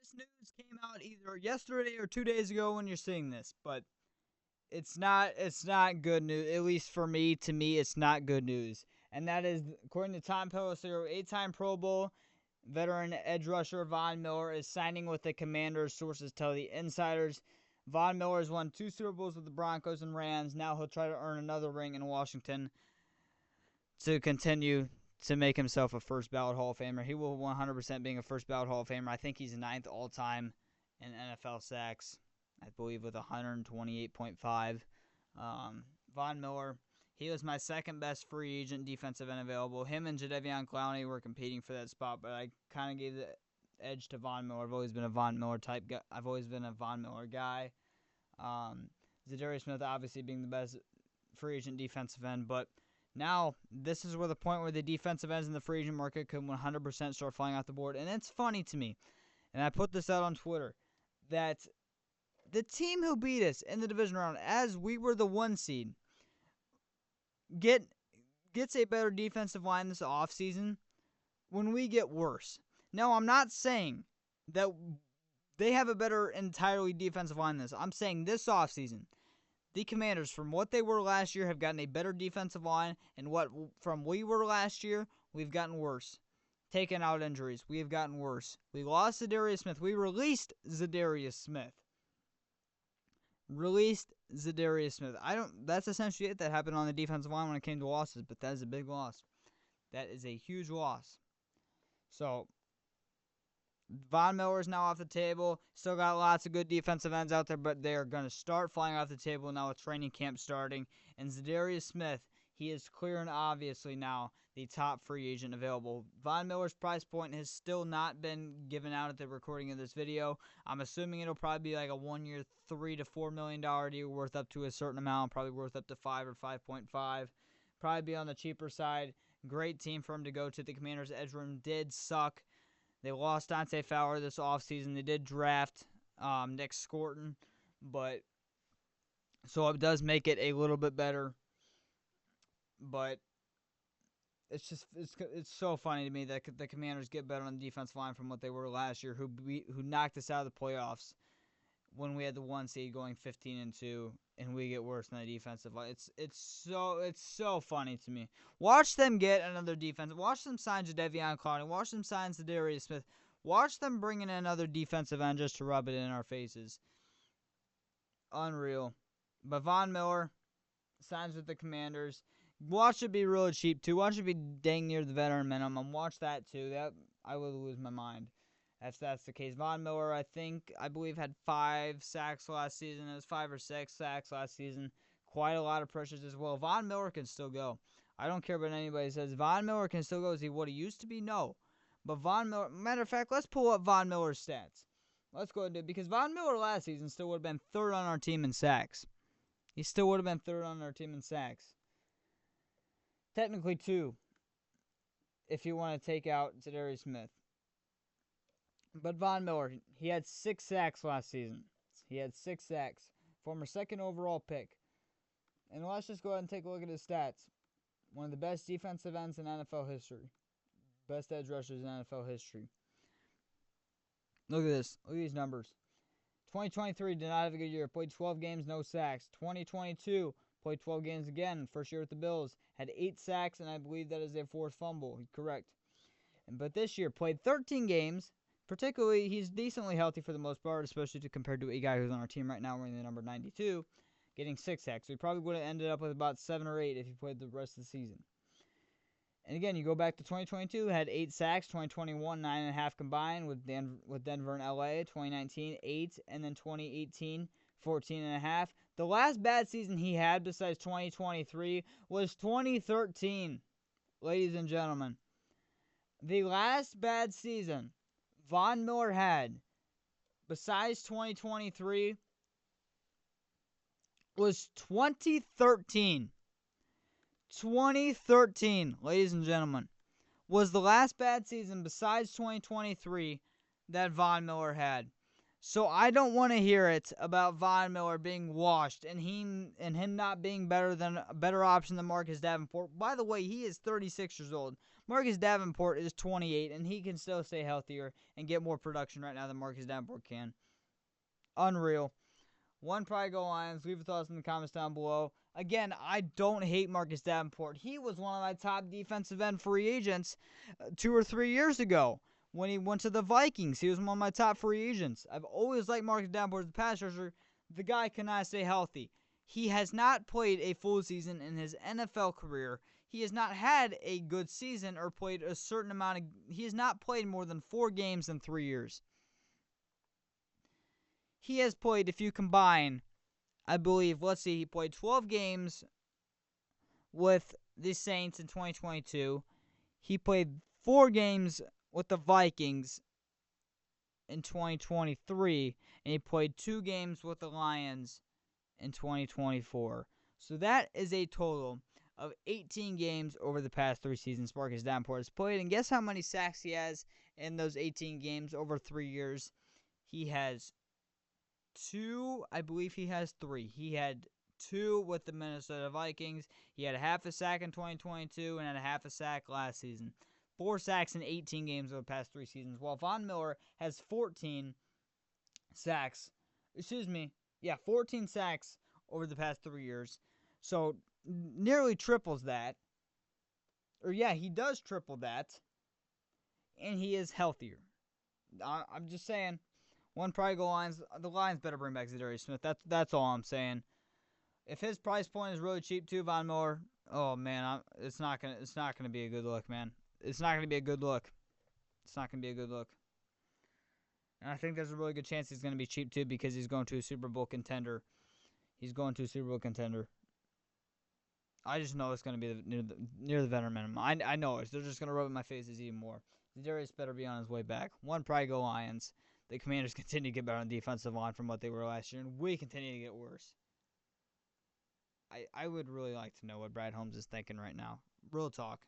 this news came out either yesterday or 2 days ago when you're seeing this, but it's not good news. At least for me, to me, it's not good news. And that is, according to Tom Pelissero, 8-time Pro Bowl veteran edge rusher Von Miller is signing with the Commanders, sources tell the Insiders. Von Miller has won 2 Super Bowls with the Broncos and Rams. Now he'll try to earn another ring in Washington to continue to make himself a first ballot Hall of Famer. He will 100% being a first ballot Hall of Famer. I think he's ninth all time in NFL sacks, I believe, with 128.5. Von Miller, he was my second best free agent defensive end available. Him and Jadeveon Clowney were competing for that spot, but I kind of gave the edge to Von Miller. I've always been a Von Miller type guy. I've always been a Von Miller guy. Zadarius Smith obviously being the best free agent defensive end, but now this is where the point where the defensive ends in the free agent market could 100% start flying off the board. And it's funny to me, and I put this out on Twitter, that the team who beat us in the division round, as we were the 1 seed, gets a better defensive line this offseason when we get worse. Now, I'm not saying that they have a better entirely defensive line than this. I'm saying this offseason, the Commanders, from what they were last year, have gotten a better defensive line, and what from we were last year, we've gotten worse. Taking out injuries, we have gotten worse. We lost Zadarius Smith. We released Zadarius Smith. That's essentially it that happened on the defensive line when it came to losses, but that is a big loss. That is a huge loss. So, Von Miller is now off the table. Still got lots of good defensive ends out there, but they are going to start flying off the table now with training camp starting. And Zadarius Smith, he is clear and obviously now the top free agent available. Von Miller's price point has still not been given out at the recording of this video. I'm assuming it'll probably be like a 1-year, $3 to $4 million deal worth up to a certain amount, probably worth up to 5 or 5.5. Probably be on the cheaper side. Great team for him to go to. The Commanders' edge room did suck. They lost Dante Fowler this offseason. They did draft Nick Scorton, but so it does make it a little bit better. But it's so funny to me that the Commanders get better on the defensive line from what they were last year, who knocked us out of the playoffs when we had the 1 seed going 15-2, and we get worse than the defensive line. It's so funny to me. Watch them get another defense. Watch them sign Jadeveon Clowney. Watch them sign Zadarius Smith. Watch them bring in another defensive end just to rub it in our faces. Unreal. But Von Miller signs with the Commanders. Watch it be really cheap too. Watch it be dang near the veteran minimum. Watch that too. That I would lose my mind if that's the case. Von Miller, I believe, had 5 sacks last season. It was 5 or 6 sacks last season. Quite a lot of pressures as well. Von Miller can still go. I don't care what anybody says. Von Miller can still go. Is he what he used to be? No. But Von Miller, matter of fact, let's pull up Von Miller's stats. Let's go and do it. Because Von Miller last season still would have been 3rd on our team in sacks. He still would have been 3rd on our team in sacks. Technically 2, if you want to take out Zadarius Smith. But Von Miller, he had 6 sacks last season. He had 6 sacks. Former 2nd overall pick. And let's just go ahead and take a look at his stats. One of the best defensive ends in NFL history. Best edge rushers in NFL history. Look at this. Look at these numbers. 2023 did not have a good year. Played 12 games, no sacks. 2022, played 12 games again. First year with the Bills. Had 8 sacks, and I believe that is a 4th fumble. Correct. But this year, played 13 games. Particularly, he's decently healthy for the most part, especially compared to a guy who's on our team right now wearing the number 92, getting 6 sacks. So he probably would have ended up with about 7 or 8 if he played the rest of the season. And again, you go back to 2022, had 8 sacks. 2021, 9.5 combined with Denver and LA. 2019, 8. And then 2018, 14.5. The last bad season he had besides 2023 was 2013, ladies and gentlemen. The last bad season Von Miller had, besides 2023, was 2013. 2013, ladies and gentlemen, was the last bad season besides 2023 that Von Miller had. So I don't want to hear it about Von Miller being washed and him not being a better option than Marcus Davenport. By the way, he is 36 years old. Marcus Davenport is 28, and he can still stay healthier and get more production right now than Marcus Davenport can. Unreal. One Pride Go Lions. Leave your thoughts in the comments down below. Again, I don't hate Marcus Davenport. He was one of my top defensive end free agents 2 or 3 years ago when he went to the Vikings. He was one of my top free agents. I've always liked Marcus Davenport as a pass rusher. The guy cannot stay healthy. He has not played a full season in his NFL career. He has not had a good season or played a certain amount of... He has not played more than 4 games in 3 years. He has played, if you combine, I believe, let's see, he played 12 games with the Saints in 2022. He played 4 games with the Vikings in 2023, and he played 2 games with the Lions in 2024. So that is a total of 18 games over the past 3 seasons Marcus Davenport has played. And guess how many sacks he has in those 18 games over 3 years? He has 2. I believe he has 3. He had 2 with the Minnesota Vikings. He had a half a sack in 2022 and had a half a sack last season. 4 sacks in 18 games over the past 3 seasons, while Von Miller has 14 sacks. 14 sacks over the past 3 years. So nearly triples that. He does triple that. And he is healthier. I'm just saying. One Pride Go Lions. The Lions better bring back Za'Darius Smith. That's all I'm saying. If his price point is really cheap too, Von Miller, oh man, it's not gonna be a good look, man. It's not gonna be a good look. It's not gonna be a good look. And I think there's a really good chance he's gonna be cheap too because he's going to a Super Bowl contender. I just know it's gonna be near the veteran minimum. I know it. They're just gonna rub it in my faces even more. Za'Darius better be on his way back. One Pride Go Lions. The Commanders continue to get better on the defensive line from what they were last year, and we continue to get worse. I would really like to know what Brad Holmes is thinking right now. Real talk.